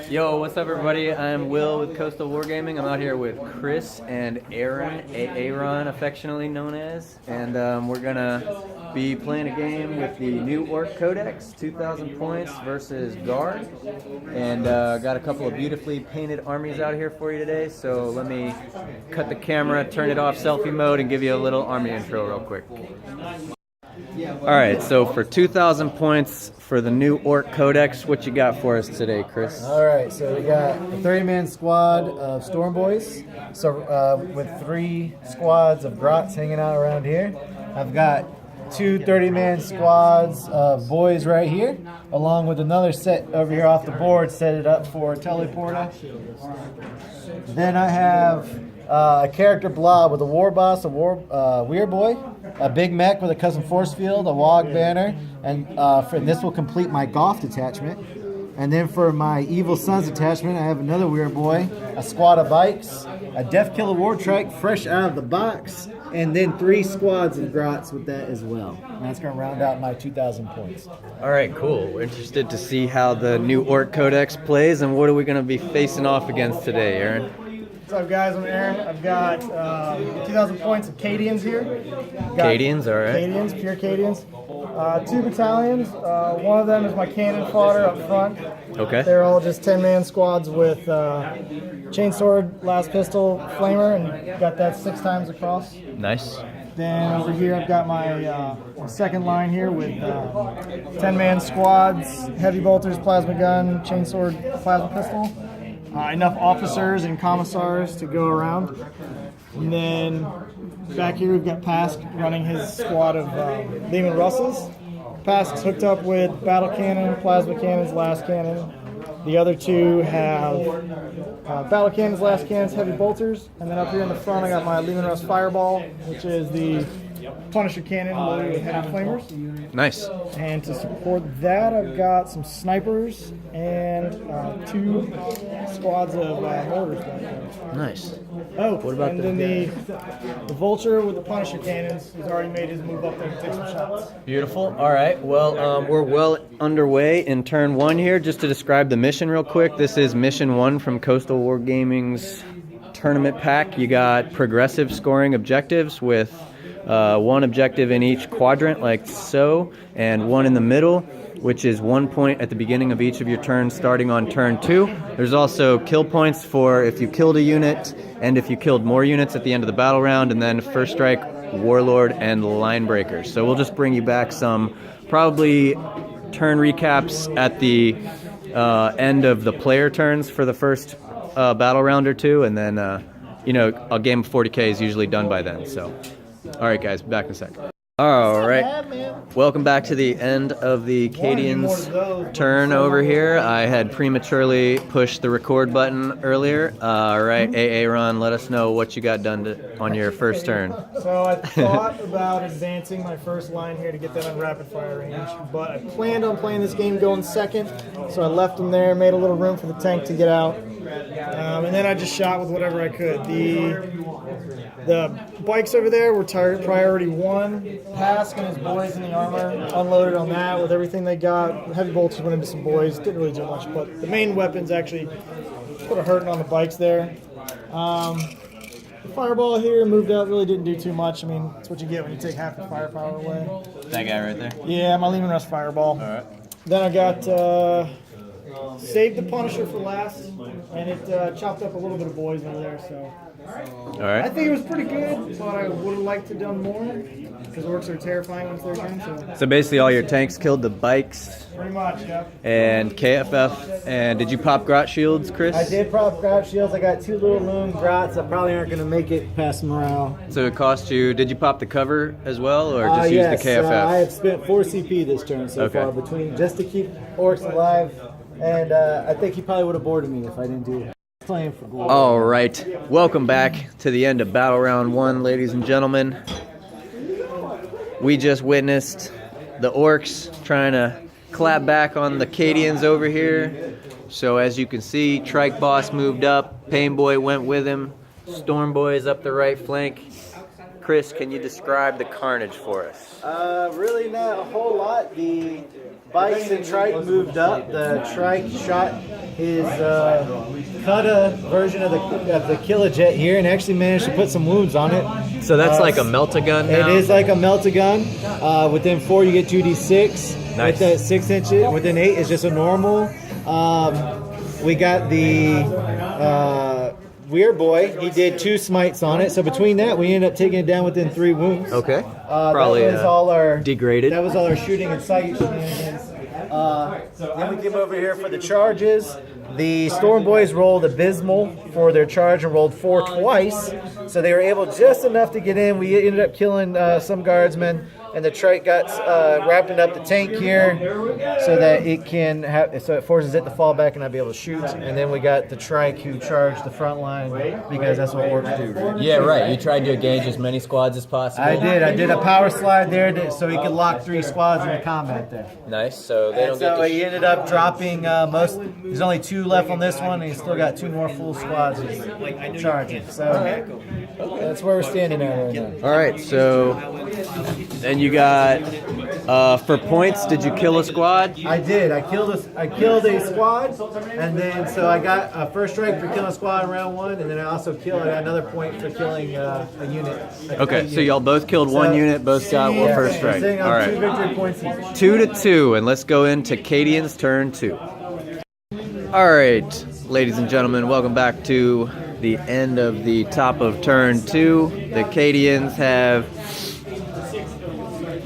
Yo, what's up everybody? I'm Will with Coastal Wargaming. I'm out here with Chris and Aaron, Aaron affectionately known as, and we're gonna be playing a game with the new Ork Codex, 2,000 points versus Guard, and got a couple of beautifully painted armies out here for you today. So let me cut the camera, turn it off selfie mode, and give you a little army intro real quick. Alright, so for 2,000 points for the new Ork Codex, what you got for us today, Chris? Alright, so we got a 30-man squad of Storm Boys, so with 3 squads of Grots hanging out around here. I've got 2 30-man squads of Boys right here, along with another set over here off the board, set it up for teleporter. Then I have a character blob with a war boss, a weird boy, a big mech with a custom force field, a wog banner, and this will complete my Goth detachment. And then for my Evil Sons detachment, I have another weird boy, a squad of bikes, a Death Killer War Trike fresh out of the box, and then 3 squads of Grots with that as well. And that's going to round out my 2,000 points. All right, cool. We're interested to see how the new Ork Codex plays, and what are we going to be facing off against today, Aaron? What's up, guys? I'm Aaron. I've got 2,000 points of Cadians here. Cadians, all right. Cadians, pure Cadians. 2 battalions. One of them is my cannon fodder up front. Okay. They're all just 10-man squads with chainsword, last pistol, flamer, and got that 6 times across. Nice. Then over here I've got my second line here with 10-man squads, heavy bolters, plasma gun, chainsword, plasma pistol. Enough officers and commissars to go around. And then back here we've got Pask running his squad of Lehman Russells. Pask's hooked up with battle cannon, plasma cannons, last cannon. The other 2 have battle cannons, last cannons, heavy bolters. And then up here in the front I got my Lehman Russ Fireball, which is the Punisher cannon loaded with heavy flamers. Nice. And to support that, I've got some snipers and 2 squads of mortars. Nice. Oh, what about and then the Vulture with the Punisher cannons has already made his move up there to take some shots. Beautiful. All right. Well, we're well underway in turn 1 here. Just to describe the mission real quick, this is mission 1 from Coastal Wargaming's tournament pack. You got progressive scoring objectives with 1 objective in each quadrant, like so, and 1 in the middle, which is 1 point at the beginning of each of your turns starting on turn 2. There's also kill points for if you killed a unit and if you killed more units at the end of the battle round, and then first strike, warlord, and line breakers. So we'll just bring you back some probably turn recaps at the end of the player turns for the first battle round or 2, and then you know, a game of 40K is usually done by then. So all right, guys, back in a sec. All right, welcome back to the end of the Cadians' turn over here. I had prematurely pushed the record button earlier. All right, Aaron, let us know what you got done on your first turn. So I thought about advancing my first line here to get them in rapid fire range, but I planned on playing this game going second, so I left them there, made a little room for the tank to get out, and then I just shot with whatever I could. The bikes over there were priority 1. Pask and his boys in the armor unloaded on that with everything they got. Heavy bolters went into some boys, didn't really do much, but the main weapons actually put a hurting on the bikes there. The fireball here moved out, really didn't do too much. I mean, it's what you get when you take half the firepower away. That guy right there? Yeah, my Lehman Russ Fireball. All right. Then I got saved the Punisher for last, and it chopped up a little bit of boys over there, so. All right. I think it was pretty good, but I would have liked to have done more, because Orks are terrifying once they're turn. So basically all your tanks killed the bikes. Pretty much, yeah. And KFF. And did you pop Grot shields, Chris? I did pop Grot shields. I got 2 little loom Grots that probably aren't going to make it past morale. So it cost you, did you pop the cover as well, or just use the KFF? I have spent 4 CP this turn so far, between just to keep Orks alive, and I think he probably would have boarded me if I didn't do it. Playing for gold. All right, welcome back to the end of Battle Round 1, ladies and gentlemen. We just witnessed the Orks trying to clap back on the Cadians over here. So as you can see, Trike Boss moved up, Pain Boy went with him, Storm Boy is up the right flank. Chris, can you describe the carnage for us? Really not a whole lot. The bikes and trike moved up. The trike shot his Cuda version of the Kilojet here and actually managed to put some wounds on it. So that's like a melt-a-gun now? It is like a melt-a-gun. Within 4 you get 2d6. Nice. With the 6 inches, within 8 is just a normal. We got the Weird Boy. He did 2 smites on it. So between that, we ended up taking it down within 3 wounds. Okay. Probably that was all our degraded. That was all our shooting and sight shenanigans. Then we came over here for the charges. The Storm Boys rolled abysmal for their charge and rolled 4 twice. So they were able just enough to get in. We ended up killing some guardsmen. And the trike got wrapping up the tank here so that it can have, so it forces it to fall back and not be able to shoot. And then we got the trike who charged the front line because that's what Orks do, right? Yeah, right. You tried to engage as many squads as possible. I did. I did a power slide there so he could lock 3 squads into combat there. Nice. So they don't So get to he ended up dropping most. There's only 2 left on this one, and he's still got 2 more full squads charging. So that's where we're standing at right now. All right, so then you got for points. Did you kill a squad? I did. I killed a squad, and then so I got a first strike for killing a squad in round 1, and then I also killed another point for killing a unit. Okay, so y'all both killed 1 unit, both got one first strike. Sitting on All 2 right, victory points each. 2-2, and let's go into Cadian's turn 2. All right, ladies and gentlemen, welcome back to the end of the top of turn 2. The Cadians have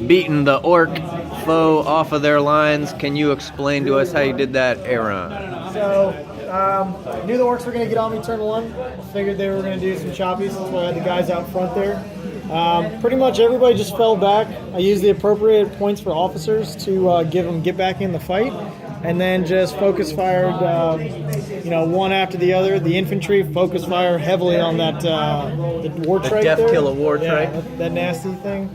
beaten the Orc foe off of their lines. Can you explain to us how you did that, Aaron? So, knew the Orcs were going to get on me turn 1. Figured they were going to do some choppies, so I had the guys out front there. Pretty much everybody just fell back. I used the appropriate points for officers to get back in the fight. And then just focus fired, one after the other. The infantry focus fire heavily on that the war trike death there. killer war trike. That nasty thing.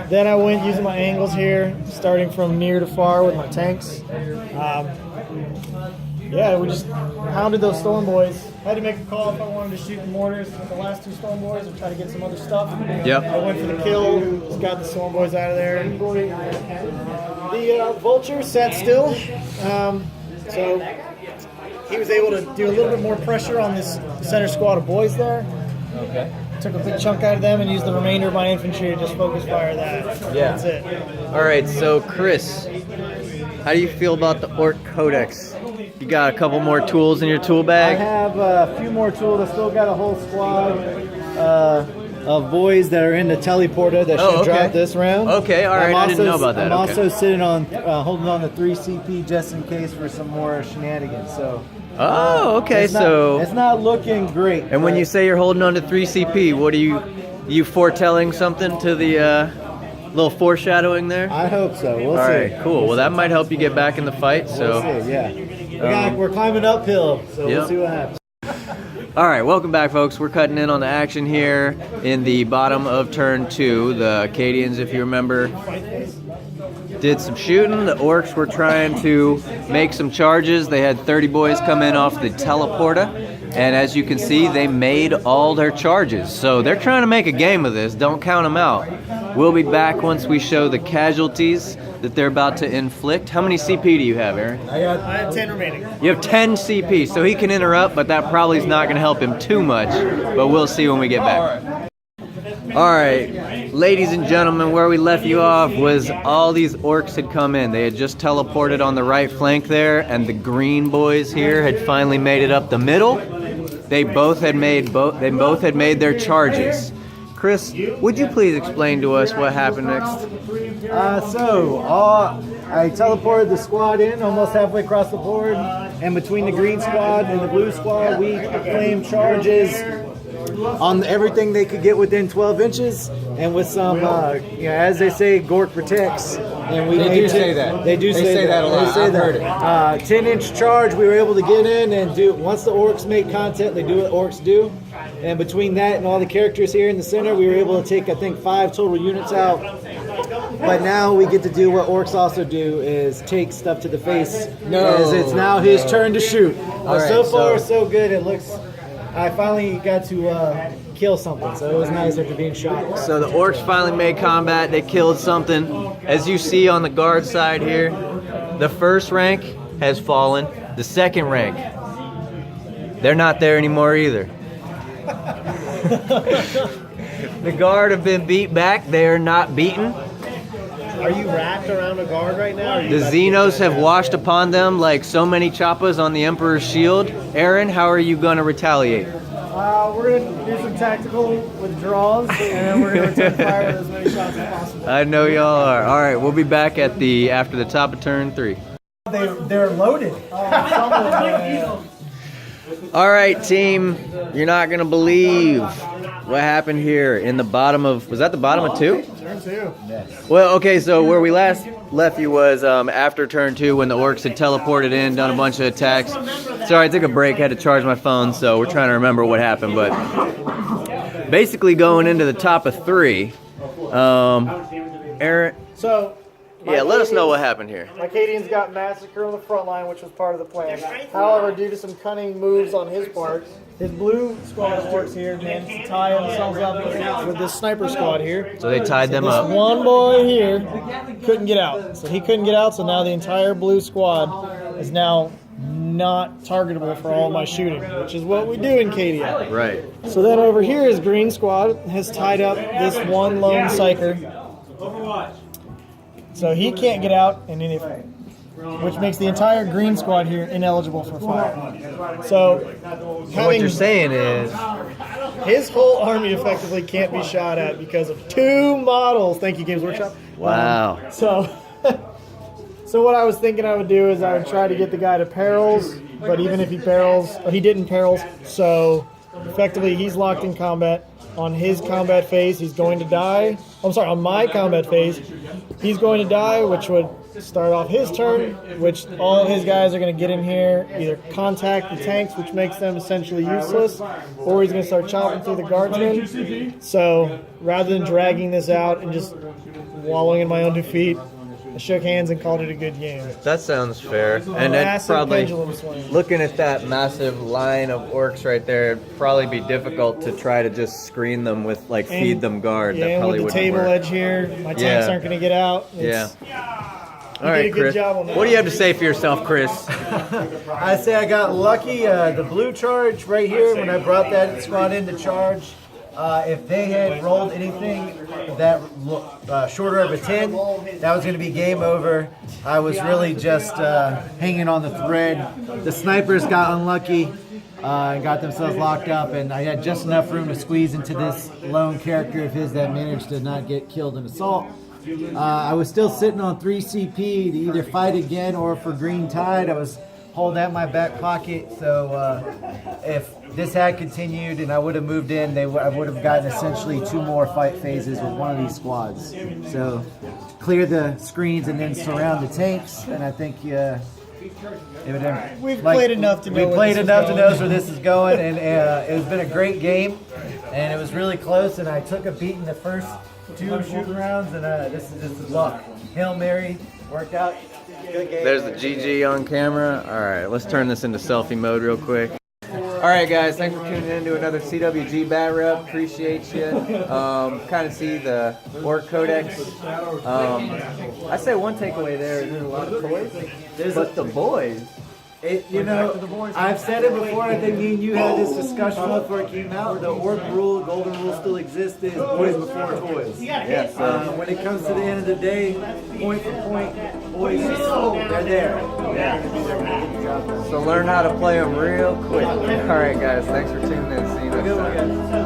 Then I went using my angles here, starting from near to far with my tanks. We just hounded those Storm Boys. Had to make a call if I wanted to shoot the mortars with the last 2 Storm Boys or try to get some other stuff. Yep. I went for the kill, just got the Storm Boys out of there. The Vulture sat still, so he was able to do a little bit more pressure on this center squad of boys there. Okay. Took a big chunk out of them and used the remainder of my infantry to just focus fire that. Yeah. That's it. All right, so Chris, how do you feel about the Orc Codex? You got a couple more tools in your tool I bag? have a few more tools. I still got a whole squad of boys that are in the teleporter that should drop this round. Okay, all right, I didn't know about that. I'm Okay. also sitting on, holding on to 3 CP just in case for some more shenanigans. So. Oh, okay, it's not looking great. And when you say you're holding on to 3 CP, what are you foretelling something to the little foreshadowing there? I hope so. We'll see. All right, cool. Well, that might help you get back in the fight. So. We'll see, yeah. We're climbing uphill, so we'll see what happens. All right, welcome back, folks. We're cutting in on the action here in the bottom of turn 2. The Acadians, if you remember, did some shooting. The Orcs were trying to make some charges. They had 30 boys come in off the teleporter, and as you can see, they made all their charges. So they're trying to make a game of this. Don't count them out. We'll be back once we show the casualties that they're about to inflict. How many CP do you have, Aaron? I have 10 remaining. You have 10 CP, so he can interrupt, but that probably is not going to help him too much. But we'll see when we get back. All right, ladies and gentlemen, where we left you off was all these Orcs had come in. They had just teleported on the right flank there, and the green boys here had finally made it up the middle. They both had made their charges. Chris, would you please explain to us what happened next? I teleported the squad in almost halfway across the board, and between the green squad and the blue squad, we claimed charges on everything they could get within 12 inches, and with some, as they say, Gork protects. And They do say that. They do say that a lot. They say I've that. heard it. 10-inch charge, we were able to get in and do. Once the Orcs make contact, they do what Orcs do. And between that and all the characters here in the center, we were able to take, I think, 5 total units out. But now we get to do what Orcs also do, is take stuff to the face. As it's now his turn to shoot. right, so far, so- so good. It looks. I finally got to kill something, so it was nice after being shot. So the Orcs finally made combat. They killed something. As you see on the guard side here, The first rank has fallen. The second rank, they're not there anymore either. The guard have been beat back. They are not beaten. Are you wrapped around a guard right now? Or are you The about to get Xenos back have out? washed upon them like so many choppas on the Emperor's shield. Aaron, how are you going to retaliate? We're going to do some tactical withdrawals, and then we're going to return fire with as many shots as possible. I know y'all are. All right, we'll be back at after the top of turn 3. They're loaded. All right, team. You're not going to believe what happened here in the bottom of... Was that the bottom of 2? Turn 2. Well, okay, so where we last left you was after turn 2 when the Orks had teleported in, done a bunch of attacks. Sorry, I took a break, had to charge my phone, so we're trying to remember what happened. But basically going into the top of 3, Aaron... So, Yeah, let us know what happened here. my Acadians got massacred on the front line, which was part of the plan. However, due to some cunning moves on his part, his blue squad of orcs here managed to tie themselves up with this sniper squad here. So they tied them This up. one boy here couldn't get out. So he couldn't get out, so now the entire blue squad is now not targetable for all my shooting, which is what we do in Cadia. Right. So then over here, his green squad has tied up this one lone psyker. So he can't get out in any fight, which makes the entire green squad here ineligible for fire. So What you're saying is... his whole army effectively can't be shot at because of 2 models. Thank you, Games Workshop. Wow. So what I was thinking I would do is I would try to get the guy to perils, but even if he perils, he didn't perils, so effectively he's locked in combat. On his combat phase, he's going to die. I'm sorry, on my combat phase, he's going to die, which would start off his turn, which all of his guys are going to get in here, either contact the tanks, which makes them essentially useless, or he's going to start chopping through the guardsmen. So rather than dragging this out and just wallowing in my own defeat, I shook hands and called it a good game. That sounds fair. And that's Massive probably... pendulum swing. Looking at that massive line of orcs right there, it'd probably be difficult to try to just screen them with, like, feed them guard. Yeah, That and probably with the wouldn't table work. edge here, my tanks Yeah. aren't going to get out. Yeah. All did right, a good Chris. job on that. What do you have to say for yourself, Chris? I say I got lucky. The blue charge right here, when I brought that squad in to charge, if they had rolled anything that shorter of a 10, that was going to be game over. I was really just hanging on the thread. The snipers got unlucky and got themselves locked up, and I had just enough room to squeeze into this lone character of his that managed to not get killed in assault. I was still sitting on 3 CP to either fight again or for green tide. I was holding that in my back pocket, so if this had continued and I would have moved in, I would have gotten essentially 2 more fight phases with one of these squads. So clear the screens and then surround the tanks, and I think We've played enough to know we where played this is enough to going. know where this is going, and it's been a great game, and it was really close, and I took a beat in the first 2 shooting rounds, and this is luck. Hail Mary, worked out. Good game. There's the GG on camera. All right, let's turn this into selfie mode real quick. All right, guys, thanks for tuning in to another CWG Bat Rep. Appreciate you. Kind of see the Orc Codex. I say one takeaway there is there's a lot of toys, but the boys. I've said it before. I think me and you had this discussion before it came out. The orc rule, golden rule, still exists. Is boys before toys. Yes. When it comes to the end of the day, point for point, boys, they're there. Yeah. So learn how to play them real quick. All right, guys, thanks for tuning in. See you next time.